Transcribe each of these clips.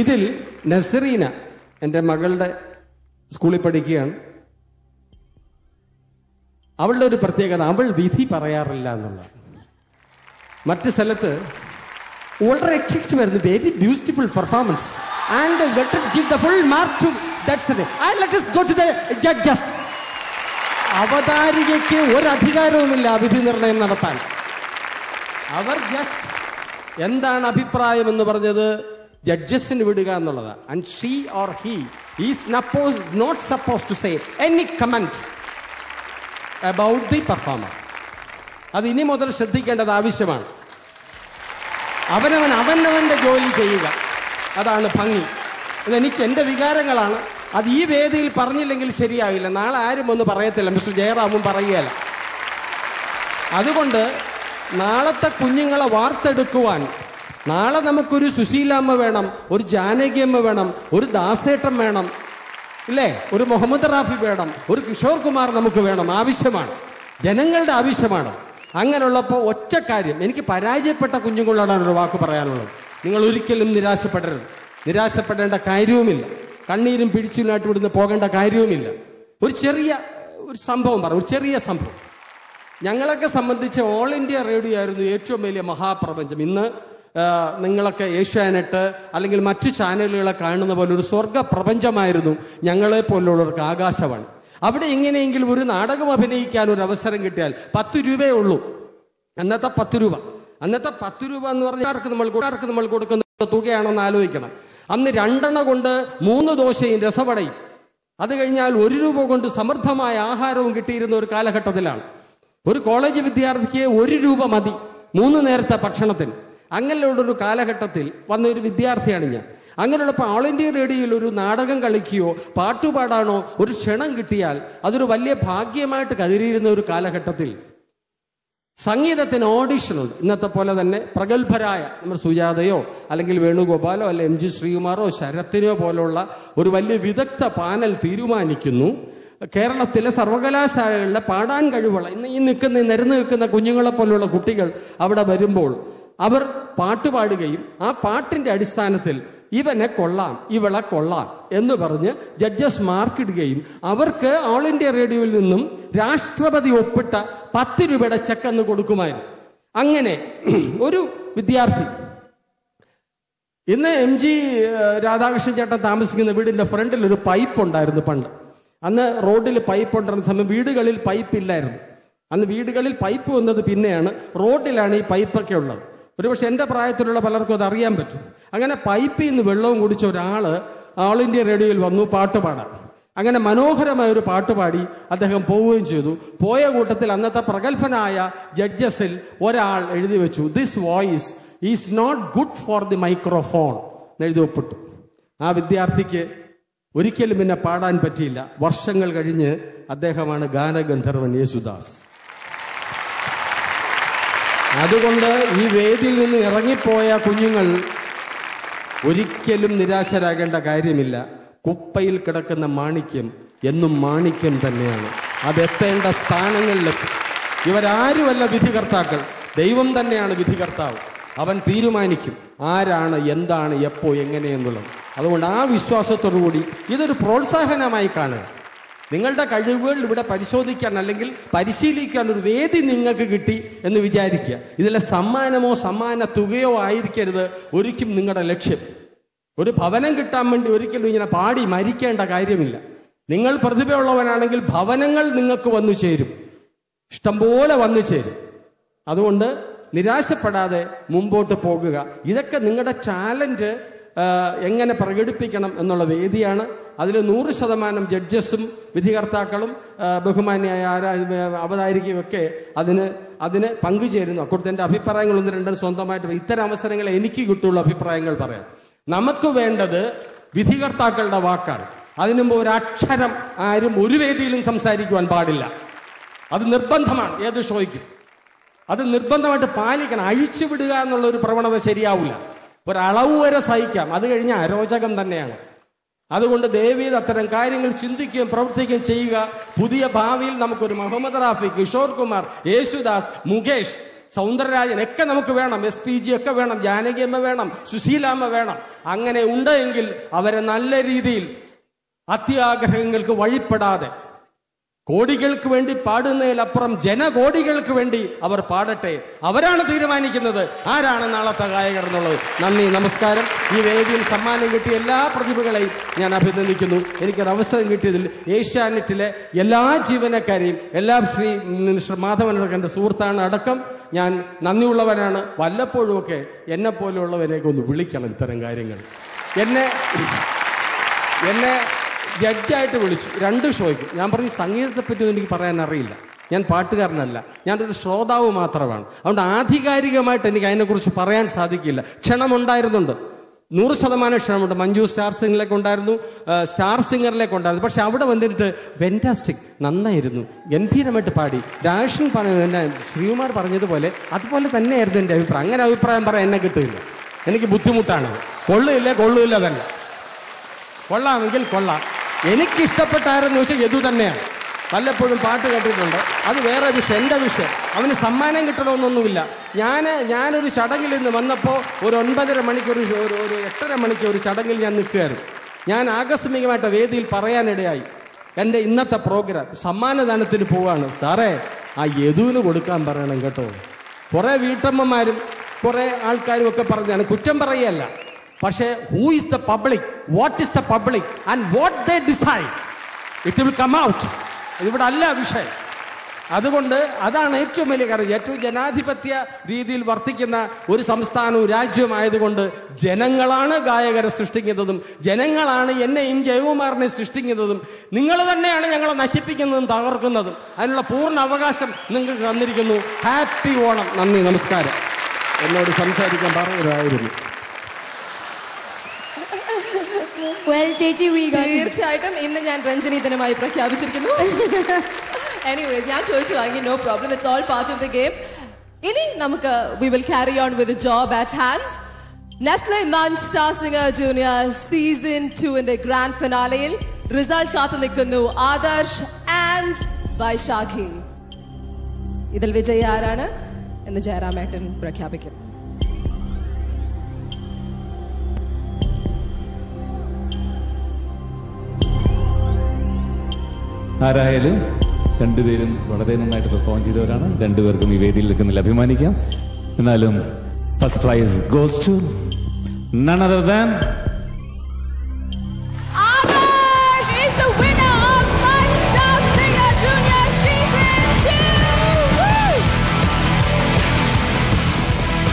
ഇതിൽ നസറീന എൻ്റെ മകളുടെ സ്കൂളിൽ പഠിക്കുകയാണ്. അവളുടെ ഒരു പ്രത്യേകത, അവൾ വിധി പറയാറില്ല എന്നുള്ളതാണ്. മറ്റ് സ്ഥലത്ത് വളരെ എക്സിക്റ്റ് വരുന്നു, very beautiful performance and let us give the full mark to that city. And let us go to the judges. അവതാരികയ്ക്ക് ഒരധികാരവുമില്ല വിധി നിർണയം നടത്താൻ. അവർ ജസ്റ്റ് എന്താണ് അഭിപ്രായം എന്ന് പറഞ്ഞത് ജഡ്ജസിന് വിടുക എന്നുള്ളതാണ്. And she or he is not suppose to say any comment about the performer. അത് ഇനി മുതൽ ശ്രദ്ധിക്കേണ്ടത് ആവശ്യമാണ്. അവനവന്റെ ജോലി ചെയ്യുക, അതാണ് ഭംഗി. ഇതെനിക്ക് എൻ്റെ വികാരങ്ങളാണ്. അത് ഈ വേദിയിൽ പറഞ്ഞില്ലെങ്കിൽ ശരിയാവില്ല. നാളെ ആരും ഒന്ന് പറയത്തില്ല, മിസ്റ്റർ ജയറാമും പറയുകയല്ല. അതുകൊണ്ട് നാളത്തെ കുഞ്ഞുങ്ങളെ വാർത്തെടുക്കുവാൻ നാളെ നമുക്കൊരു സുശീലാമ്മ വേണം, ഒരു ജാനകിയമ്മ വേണം, ഒരു ദാസേട്ടൻ വേണം, ഇല്ലേ, ഒരു മുഹമ്മദ് റാഫി വേണം, ഒരു കിഷോർ കുമാർ നമുക്ക് വേണം. ആവശ്യമാണ്, ജനങ്ങളുടെ ആവശ്യമാണ്. അങ്ങനെയുള്ളപ്പോൾ ഒറ്റ കാര്യം, എനിക്ക് പരാജയപ്പെട്ട കുഞ്ഞുങ്ങളോടാണ് ഒരു വാക്ക് പറയാനുള്ളത്. നിങ്ങൾ ഒരിക്കലും നിരാശപ്പെടരുത്. നിരാശപ്പെടേണ്ട കാര്യവുമില്ല. കണ്ണീരും പിടിച്ചിലായിട്ട് ഇവിടുന്ന് പോകേണ്ട കാര്യവുമില്ല. ഒരു സംഭവം പറ, ഒരു ചെറിയ സംഭവം. ഞങ്ങളൊക്കെ സംബന്ധിച്ച് ഓൾ ഇന്ത്യ റേഡിയോ ആയിരുന്നു ഏറ്റവും വലിയ മഹാപ്രപഞ്ചം. ഇന്ന് നിങ്ങളൊക്കെ ഏഷ്യാനെറ്റ് അല്ലെങ്കിൽ മറ്റു ചാനലുകളെ കാണുന്ന പോലെ ഒരു സ്വർഗ പ്രപഞ്ചമായിരുന്നു ഞങ്ങളെ പോലുള്ളവർക്ക് ആകാശവാണി. അവിടെ എങ്ങനെയെങ്കിലും ഒരു നാടകം അഭിനയിക്കാൻ ഒരു അവസരം കിട്ടിയാൽ 10 രൂപയേ ഉള്ളൂ. അന്നത്തെ 10 രൂപ എന്ന് പറഞ്ഞാൽ നമ്മൾ കൊടുക്കുന്ന തുകയാണെന്ന് ആലോചിക്കണം. അന്ന് 2 എണ്ണ കൊണ്ട് 3 ദോശയും രസവടയും, അത് കഴിഞ്ഞാൽ 1 രൂപ കൊണ്ട് സമൃദ്ധമായ ആഹാരവും കിട്ടിയിരുന്ന ഒരു കാലഘട്ടത്തിലാണ്. ഒരു കോളേജ് വിദ്യാർത്ഥിക്ക് 1 രൂപ മതി 3 നേരത്തെ ഭക്ഷണത്തിന്. അങ്ങനെയുള്ളൊരു കാലഘട്ടത്തിൽ വന്ന ഒരു വിദ്യാർത്ഥിയാണ് ഞാൻ. അങ്ങനെയുള്ളപ്പോൾ ഓൾ ഇന്ത്യ റേഡിയോയിൽ ഒരു നാടകം കളിക്കുകയോ പാട്ടുപാടാനോ ഒരു ക്ഷണം കിട്ടിയാൽ അതൊരു വലിയ ഭാഗ്യമായിട്ട് കരുതിയിരുന്ന ഒരു കാലഘട്ടത്തിൽ സംഗീതത്തിന് ഓഡിഷനുണ്ട്. ഇന്നത്തെ പോലെ തന്നെ പ്രഗത്ഭരായ നമ്മുടെ സുജാതയോ അല്ലെങ്കിൽ വേണുഗോപാലോ അല്ലെ MG ശ്രീകുമാറോ ശരത്തിനോ പോലുള്ള ഒരു വലിയ വിദഗ്ധ പാനൽ തീരുമാനിക്കുന്നു, കേരളത്തിലെ സർവകലാശാലകളിലെ പാടാൻ കഴിവുള്ള നിരന്ന് നിൽക്കുന്ന കുഞ്ഞുങ്ങളെ പോലുള്ള കുട്ടികൾ അവിടെ വരുമ്പോൾ അവർ പാട്ടുപാടുകയും ആ പാട്ടിന്റെ അടിസ്ഥാനത്തിൽ ഇവനെ കൊള്ളാം ഇവളെ കൊള്ളാം എന്ന് പറഞ്ഞ് ജഡ്ജസ് മാർക്കിടുകയും അവർക്ക് ഓൾ ഇന്ത്യ റേഡിയോയിൽ നിന്നും രാഷ്ട്രപതി ഒപ്പിട്ട 10 രൂപയുടെ ചെക്ക് എന്ന് കൊടുക്കുമായിരുന്നു. അങ്ങനെ ഒരു വിദ്യാർത്ഥി, ഇന്ന് MG രാധാകൃഷ്ണൻ ചേട്ടൻ താമസിക്കുന്ന വീടിന്റെ ഫ്രണ്ടിൽ ഒരു പൈപ്പ് ഉണ്ടായിരുന്നു പണ്ട്. അന്ന് റോഡിൽ പൈപ്പ് ഉണ്ടായിരുന്ന സമയം വീടുകളിൽ പൈപ്പ് ഇല്ലായിരുന്നു. അന്ന് വീടുകളിൽ പൈപ്പ് വന്നത് പിന്നെയാണ്, റോഡിലാണ് ഈ പൈപ്പൊക്കെ ഉള്ളത്. ഒരുപക്ഷെ എൻ്റെ പ്രായത്തിലുള്ള പലർക്കും അത് അറിയാൻ പറ്റും. അങ്ങനെ പൈപ്പിൽ നിന്ന് വെള്ളവും കുടിച്ച ഒരാള് ഓൾ ഇന്ത്യ റേഡിയോയിൽ വന്നു പാട്ടുപാടാൻ. അങ്ങനെ മനോഹരമായ ഒരു പാട്ടുപാടി അദ്ദേഹം പോവുകയും ചെയ്തു. പോയ കൂട്ടത്തിൽ അന്നത്തെ പ്രഗത്ഭനായ ജഡ്ജസിൽ ഒരാൾ എഴുതി വെച്ചു, this voice is not good for the microphone എഴുതി ഒപ്പിട്ടു. ആ വിദ്യാർത്ഥിക്ക് ഒരിക്കലും പിന്നെ പാടാൻ പറ്റിയില്ല. വർഷങ്ങൾ കഴിഞ്ഞ് അദ്ദേഹമാണ് ഗാനഗന്ധർവൻ യേശുദാസ്. അതുകൊണ്ട് ഈ വേദിയിൽ നിന്ന് ഇറങ്ങിപ്പോയ കുഞ്ഞുങ്ങൾ ഒരിക്കലും നിരാശരാകേണ്ട കാര്യമില്ല. കുപ്പയിൽ കിടക്കുന്ന മാണിക്യം എന്നും മാണിക്യം തന്നെയാണ്. അതെത്തേണ്ട സ്ഥാനങ്ങളിലെത്തും. ഇവരാരുമല്ല വിധികർത്താക്കൾ, ദൈവം തന്നെയാണ് വിധികർത്താവ്. അവൻ തീരുമാനിക്കും ആരാണ്, എന്താണ്, എപ്പോ, എങ്ങനെയെന്നുള്ളത്. അതുകൊണ്ട് ആ വിശ്വാസത്തോടുകൂടി ഇതൊരു പ്രോത്സാഹനമായി കാണുക. നിങ്ങളുടെ കഴിവുകൾ ഇവിടെ പരിശോധിക്കാൻ അല്ലെങ്കിൽ പരിശീലിക്കാൻ ഒരു വേദി നിങ്ങൾക്ക് കിട്ടി എന്ന് വിചാരിക്കുക. ഇതിലെ സമ്മാനമോ സമ്മാന തുകയോ ആയിരിക്കരുത് ഒരിക്കലും നിങ്ങളുടെ ലക്ഷ്യം. ഒരു ഭവനം കിട്ടാൻ വേണ്ടി ഒരിക്കലും ഇങ്ങനെ പാടി മരിക്കേണ്ട കാര്യമില്ല. നിങ്ങൾ പ്രതിഭയുള്ളവനാണെങ്കിൽ ഭവനങ്ങൾ നിങ്ങൾക്ക് വന്നു ചേരും, ഇഷ്ടംപോലെ വന്നു ചേരും. അതുകൊണ്ട് നിരാശപ്പെടാതെ മുമ്പോട്ട് പോകുക. ഇതൊക്കെ നിങ്ങളുടെ ടാലന്റ് എങ്ങനെ പ്രകടിപ്പിക്കണം എന്നുള്ള വേദിയാണ്. അതിൽ 100% ജഡ്ജസും വിധികർത്താക്കളും ബഹുമാന്യായ അവതാരികയൊക്കെ അതിന് പങ്കുചേരുന്നു. അക്കൂട്ടത്തിൽ എൻ്റെ അഭിപ്രായങ്ങൾ 1-2 സ്വന്തമായിട്ട് ഇത്തരം അവസരങ്ങൾ എനിക്ക് കിട്ടുള്ള അഭിപ്രായങ്ങൾ പറയാം. നമുക്ക് വേണ്ടത് വിധികർത്താക്കളുടെ വാക്കാണ്. അതിനുമുമ്പ് ഒരക്ഷരം ആരും ഒരു വേദിയിലും സംസാരിക്കുവാൻ പാടില്ല. അത് നിർബന്ധമാണ്. ഏത് ഷോയ്ക്കും അത് നിർബന്ധമായിട്ട് പാലിക്കണം. അഴിച്ചുവിടുക എന്നുള്ള ഒരു പ്രവണത ശരിയാവില്ല. ഒരളവ് വരെ സഹിക്കാം, അത് കഴിഞ്ഞാൽ അരോചകം തന്നെയാണ്. അതുകൊണ്ട് ദയവീത് അത്തരം കാര്യങ്ങൾ ചിന്തിക്കുകയും പ്രവർത്തിക്കുകയും ചെയ്യുക. പുതിയ ഭാവിയിൽ നമുക്കൊരു മുഹമ്മദ് റാഫി, കിഷോർ കുമാർ, യേശുദാസ്, മുകേഷ് സൗന്ദരരാജൻ ഒക്കെ നമുക്ക് വേണം, SPG ഒക്കെ വേണം, ജാനകിയമ്മ വേണം, സുശീലാമ്മ വേണം. അങ്ങനെ ഉണ്ടെങ്കിൽ അവരെ നല്ല രീതിയിൽ അത്യാഗ്രഹങ്ങൾക്ക് വഴിപ്പെടാതെ കോടികൾക്ക് വേണ്ടി പാടുന്നതിലപ്പുറം ജനകോടികൾക്ക് വേണ്ടി അവർ പാടട്ടെ. അവരാണ് തീരുമാനിക്കുന്നത് ആരാണ് നാളത്തെ ഗായകർ എന്നുള്ളത്. നന്ദി, നമസ്കാരം. ഈ വേദിയിൽ സമ്മാനം കിട്ടിയ എല്ലാ പ്രതിഭകളെയും ഞാൻ അഭിനന്ദിക്കുന്നു. എനിക്കൊരു അവസരം കിട്ടിയതിൽ ഏഷ്യാനെറ്റിലെ എല്ലാ ജീവനക്കാരെയും, എല്ലാ ശ്രീ മിനിസ്റ്റർ മാധവൻ എൻ്റെ സുഹൃത്താണ് അടക്കം ഞാൻ നന്ദിയുള്ളവനാണ്. വല്ലപ്പോഴുമൊക്കെ എന്നെപ്പോലെയുള്ളവരെയൊക്കെ ഒന്ന് വിളിക്കണം ഇത്തരം കാര്യങ്ങൾ. എന്നെ ജഡ്ജായിട്ട് വിളിച്ചു 2 ഷോയ്ക്ക്. ഞാൻ പറഞ്ഞു സംഗീതത്തെപ്പറ്റി എനിക്ക് പറയാൻ അറിയില്ല, ഞാൻ പാട്ടുകാരനല്ല, ഞാനൊരു ശ്രോതാവ് മാത്രമാണ്. അതുകൊണ്ട് ആധികാരികമായിട്ട് എനിക്ക് അതിനെക്കുറിച്ച് പറയാൻ സാധിക്കില്ല. ക്ഷണമുണ്ടായിരുന്നുണ്ട്, 100% ക്ഷണമുണ്ട്. മഞ്ജു സ്റ്റാർ സിംഗറിലേക്ക് ഉണ്ടായിരുന്നു, സ്റ്റാർ സിംഗറിലേക്ക് ഉണ്ടായിരുന്നു. പക്ഷെ അവിടെ വന്നിട്ട് വെന്റാസ്റ്റിക്, നന്നായിരുന്നു, ഗംഭീരമായിട്ട് പാടി. രാഷൻ എന്നെ ശ്രീകുമാർ പറഞ്ഞതുപോലെ അതുപോലെ തന്നെയായിരുന്നു എൻ്റെ അഭിപ്രായം. അങ്ങനെ അഭിപ്രായം പറയാൻ എന്നെ കിട്ടില്ല, എനിക്ക് ബുദ്ധിമുട്ടാണ്. കൊള്ളില്ല തന്നെ, കൊള്ളാമെങ്കിൽ കൊള്ളാം. എനിക്കിഷ്ടപ്പെട്ടാരെന്ന് ചോദിച്ചാൽ യദു തന്നെയാണ്. വല്ലപ്പോഴും പാട്ട് കേട്ടിട്ടുണ്ട്, അത് വേറെ വിഷയം. എൻ്റെ വിഷയം അവന് സമ്മാനം കിട്ടണമെന്നൊന്നുമില്ല. ഞാനൊരു ചടങ്ങിൽ നിന്ന് വന്നപ്പോൾ ഒരു 9:30 മണിക്ക് ഒരു 8:30 മണിക്ക് ഒരു ചടങ്ങിൽ ഞാൻ നിൽക്കുകയായിരുന്നു. ഞാൻ ആകസ്മികമായിട്ട് വേദിയിൽ പറയാനിടയായി, എൻ്റെ ഇന്നത്തെ പ്രോഗ്രാം സമ്മാനദാനത്തിന് പോവാണ് സാറേ, ആ യദുവിന് കൊടുക്കാൻ പറയണം കേട്ടോ. കുറേ വീട്ടമ്മമാരും കുറേ ആൾക്കാരും ഒക്കെ പറഞ്ഞാണ്, കുറ്റം പറയുകയല്ല. പക്ഷേ who is the public, what is the public and what they decide, it will come out. ഇവിടെ അല്ല വിഷയം. അതുകൊണ്ട് അതാണ് ഏറ്റവും വലിയ കാര്യം. ഏറ്റവും ജനാധിപത്യ രീതിയിൽ വർത്തിക്കുന്ന ഒരു സംസ്ഥാനവും രാജ്യവുമായതുകൊണ്ട് ജനങ്ങളാണ് ഗായകരെ സൃഷ്ടിക്കുന്നതും ജനങ്ങളാണ് എന്നെയും ജയകുമാറിനെയും സൃഷ്ടിക്കുന്നതും. നിങ്ങൾ തന്നെയാണ് ഞങ്ങളെ നശിപ്പിക്കുന്നതും തകർക്കുന്നതും. അതിനുള്ള പൂർണ്ണ അവകാശം നിങ്ങൾക്ക് തന്നിരിക്കുന്നു. ഹാപ്പി ഓണം. നന്ദി, നമസ്കാരം. എന്നോട് സംസാരിക്കാൻ പറഞ്ഞതായിരുന്നു. തീർച്ചയായിട്ടും ഇന്ന് ഞാൻ രഞ്ജനി ദിനമായി പ്രഖ്യാപിച്ചിരിക്കുന്നു. എനിവേസ് ഞാൻ ചോദിച്ചു വാങ്ങി, no problem, it's all part of the game. ഇനി നമുക്ക് we will carry on with the job at hand. Nestle Munch Star Singer Junior season 2 grand ഫിനാലയിൽ റിസൾട്ട് കാത്തു നിൽക്കുന്നു ആദർശ് ആൻഡ് വൈശാഖി. ഇതിൽ വിജയി ആരാണ് എന്ന് ജയറാമേട്ടൻ പ്രഖ്യാപിക്കും. ആരായാലും രണ്ടുപേരും വളരെ നന്നായിട്ട് പെർഫോം ചെയ്തവരാണ്. രണ്ടുപേർക്കും ഈ വേദിയിൽ നിൽക്കുന്നതിൽ അഭിമാനിക്കാം. എന്നാലും first prize goes to none other than Adarsh is the winner of Munch Star Singer Junior Season 2. Woo!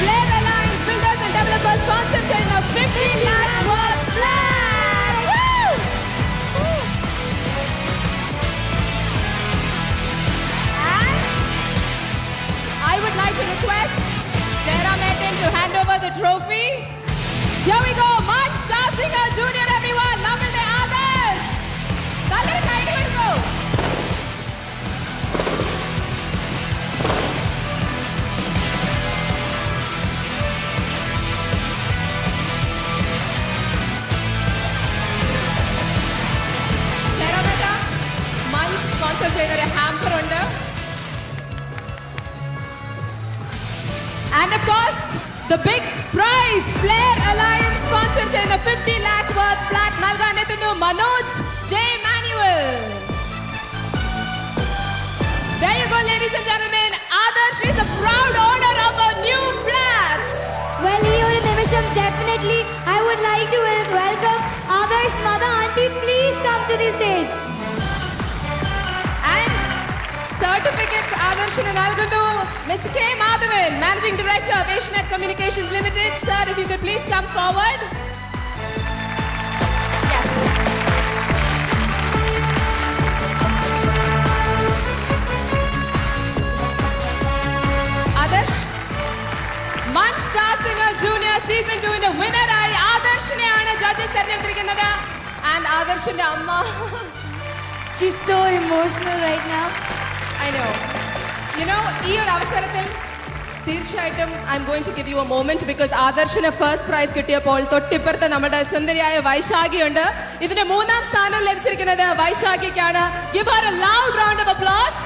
Flair Alliance Builders and Developers sponsorship of 50 lakh worth flag. Woo! And I would like to request Jayarametan to hand over the trophy. Here we go, Munch Star Singer Junior, everyone. Nammalde Adarsh. Nallora kaidi kodukku. Jayarametan, Munch sponsor cheyna oru hamper undu. And of course, the big prize, Flair Alliance sponsor cheyna 50 lakh worth flat nalganethunnu Manoj J. Manuel. There you go, ladies and gentlemen. Adarsh is the proud owner of a new flat. Well, ee oru nimisham definitely I would like to welcome Adarsh mother auntie. Please come to the stage. And certificate Adarshinu nalgunnu Mr. K. Madhavan, Managing Director of Asianet Communications Limited. Sir, if you could please come forward. Yes. Adarsh, Munch Star Singer Junior Season 2 ന്റെ വിന്നറായി ആദർശിനെയാണ് judges തെരഞ്ഞെടുത്തിരിക്കുന്നത്. And ആദർശിന്റെ അമ്മ, She's so emotional right now. I know. You know, ഈ ഒരു അവസരത്തിൽ തീർച്ചയായിട്ടും I am going to give you a moment because ആദർശിന് first prize കിട്ടിയപ്പോൾ തൊട്ടിപ്പുറത്ത് നമ്മുടെ സുന്ദരിയായ വൈശാഖി ഉണ്ട്. ഇതിന്റെ 3ാം സ്ഥാനം ലഭിച്ചിരിക്കുന്നത് വൈശാഖിക്കാണ്. Give her a loud round of applause.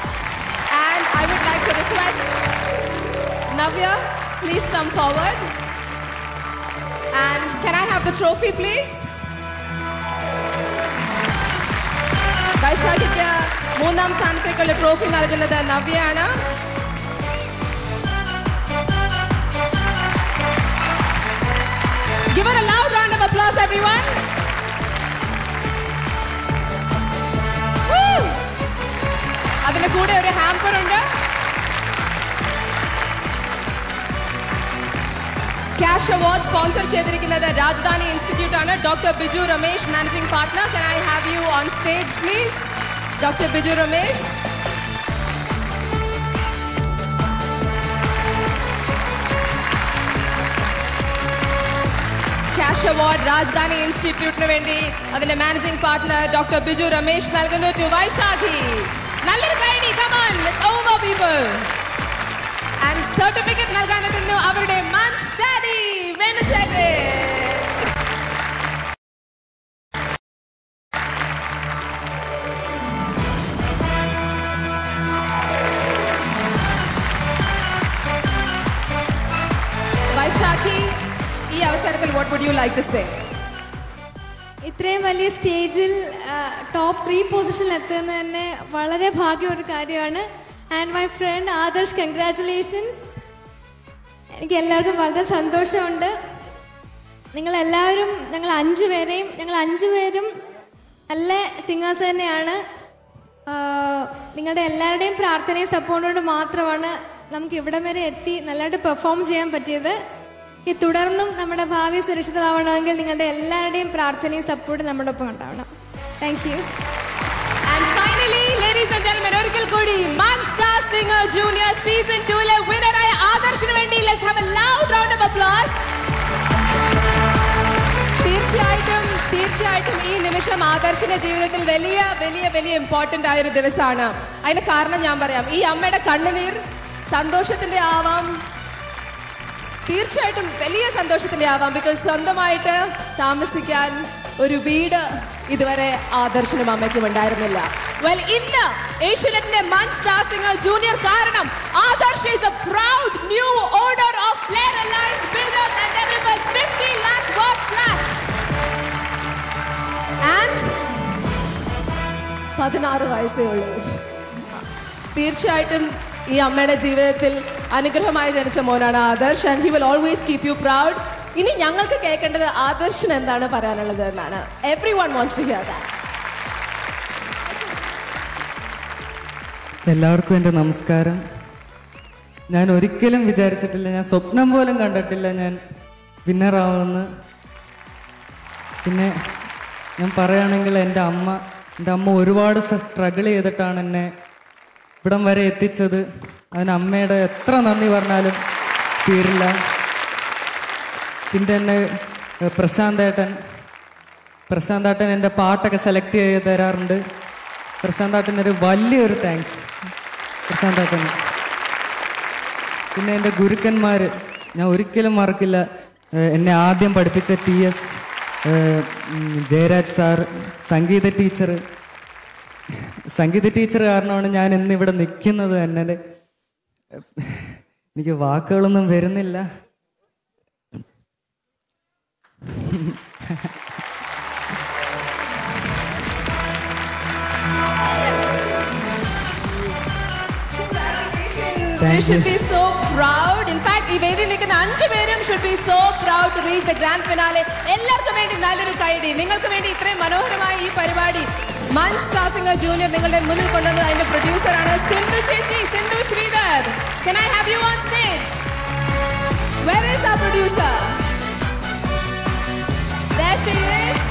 And I would like to request Navya, please come forward. And can I have the trophy, please? വൈശാഖിക്ക് 3ാം സ്ഥാനത്തേക്കുള്ള ട്രോഫി നൽകുന്നത് നവ്യയാണ്. Give her a loud round of applause, everyone. Woo! അതിന്റെ കൂടെ ഒരു hamper ഉണ്ട്. Cash award sponsor ചെയ്തിരിക്കുന്നത് രാജധാനി ഇൻസ്റ്റിറ്റ്യൂട്ട് ആണ്. Doctor Biju Ramesh, managing partner. Can I have you on stage, please? Dr. Biju Ramesh. Cash Award Rajadhani ഇൻസ്റ്റിറ്റ്യൂട്ടിന് വേണ്ടി അതിന്റെ managing partner doctor Biju Ramesh നൽകുന്നു ടു വൈശാഖി. നല്ലൊരു കൈഡി. Come on, it's over, people. And certificate നൽകാൻ എത്തുന്നു അവരുടെ മഞ്ച് ഡാഡി വേണുചേട്ടൻ. വൈശാഖി, ഈ അവസരത്തിൽ what would you like to say? ഇത്രയും വലിയ സ്റ്റേജിൽ ടോപ്പ് 3 പൊസിഷനിൽ എത്തുന്നത് തന്നെ വളരെ ഭാഗ്യമുള്ള ഒരു കാര്യമാണ്. And my friend Adarsh, congratulations. എനിക്ക് എല്ലാവർക്കും വളരെ സന്തോഷമുണ്ട്. നിങ്ങളെല്ലാവരും, ഞങ്ങൾ 5 പേരും നല്ല സിംഗേഴ്സ് തന്നെയാണ്. നിങ്ങളുടെ എല്ലാവരുടെയും പ്രാർത്ഥനയും സപ്പോർട്ട് കൊണ്ട് മാത്രമാണ് നമുക്ക് ഇവിടം വരെ എത്തി നല്ലതായിട്ട് പെർഫോം ചെയ്യാൻ പറ്റിയത്. ഈ തുടർന്നും നമ്മുടെ ഭാവി സുരക്ഷിതമാവണമെങ്കിൽ നിങ്ങളുടെ എല്ലാവരുടെയും പ്രാർത്ഥനയും സപ്പോർട്ടും നമ്മുടെ ഒപ്പം ഉണ്ടാവണം. Thank you. And finally, ladies and gentlemen, ഒരിക്കൽ കൂടി Manch Star Singer Junior Season 2 വിന്നറായ ആദർശിന് വേണ്ടി let's have a loud round of applause. തീർച്ചയായിട്ടും ഈ നിമിഷം ആദർശിന്റെ ജീവിതത്തിൽ വലിയ വലിയ വലിയ ഇമ്പോർട്ടന്റ് ആയ ഒരു ദിവസമാണ്. അതിന് കാരണം ഞാൻ പറയാം. ഈ അമ്മയുടെ കണ്ണുനീർ സന്തോഷത്തിന്റെ ആവാം, തീർച്ചയായിട്ടും വലിയ സന്തോഷത്തിന്റെ ആവാം. ബിക്കോസ് സ്വന്തമായിട്ട് താമസിക്കാൻ ഒരു വീട് ഇതുവരെ ആദർശനും അമ്മയ്ക്കും ഉണ്ടായിരുന്നില്ല. വെൽ, ഇന്ന് ഏഷ്യനെറ്റിന്റെ മഞ്ച് സ്റ്റാർ സിംഗർ ജൂനിയർ കാരണം Adarsh is a proud new owner of Flair Alliance Builders and Developers 50 lakh worth flat. And 16 വയസ്സേ ഉള്ളൂ. തീർച്ചയായിട്ടും ഈ അമ്മയുടെ ജീവിതത്തിൽ അനുഗ്രഹമായി ജനിച്ച മോനാണ് Adarsh. And he will always keep you proud. ഇനി ഞങ്ങൾക്ക് കേൾക്കേണ്ടത് ആദർശിന് എന്താണ് പറയാനുള്ളത് എന്നാണ്. Everyone wants to hear that. എല്ലാവർക്കും എൻ്റെ നമസ്കാരം. ഞാൻ ഒരിക്കലും വിചാരിച്ചിട്ടില്ല, ഞാൻ സ്വപ്നം പോലും കണ്ടിട്ടില്ല ഞാൻ വിന്നറാവുമെന്ന്. പിന്നെ ഞാൻ പറയുകയാണെങ്കിൽ എൻ്റെ അമ്മ ഒരുപാട് സ്ട്രഗിൾ ചെയ്തിട്ടാണ് എന്നെ ഇവിടം വരെ എത്തിച്ചത്. അതിന് അമ്മയുടെ എത്ര നന്ദി പറഞ്ഞാലും തീരില്ല. പിന്നെ എന്നെ പ്രശാന്തേട്ടൻ എൻ്റെ പാട്ടൊക്കെ സെലക്ട് ചെയ്ത് തരാറുണ്ട്. പ്രശാന്തേട്ടനൊരു വലിയൊരു താങ്ക്സ് പ്രശാന്തേട്ടന്. പിന്നെ എൻ്റെ ഗുരുക്കന്മാർ ഞാൻ ഒരിക്കലും മറക്കില്ല. എന്നെ ആദ്യം പഠിപ്പിച്ച TS ജയരാജ് സാർ, സംഗീത ടീച്ചർ കാരണമാണ് ഞാൻ ഇന്നിവിടെ നിൽക്കുന്നത് തന്നെ. എനിക്ക് വാക്കുകളൊന്നും വരുന്നില്ല. You should be so proud. In fact, ഈ വേദിയിൽ നിൽക്കുന്ന 5 പേരും should be so proud to reach the grand finale. എല്ലാവർക്കും വേണ്ടി നല്ലൊരു കൈയടി. നിങ്ങൾക്ക് വേണ്ടി ഇത്രയും മനോഹരമായ ഈ പരിപാടി മഞ്ച് സ്റ്റാർ സിംഗർ ജൂനിയർ നിങ്ങളുടെ മുന്നിൽ കൊണ്ടുവന്നത് അതിന്റെ പ്രൊഡ്യൂസറാണ് സിന്ധു ചേച്ചി, Sindhu Sridhar. Can I have you on stage? Where is our producer? There she is.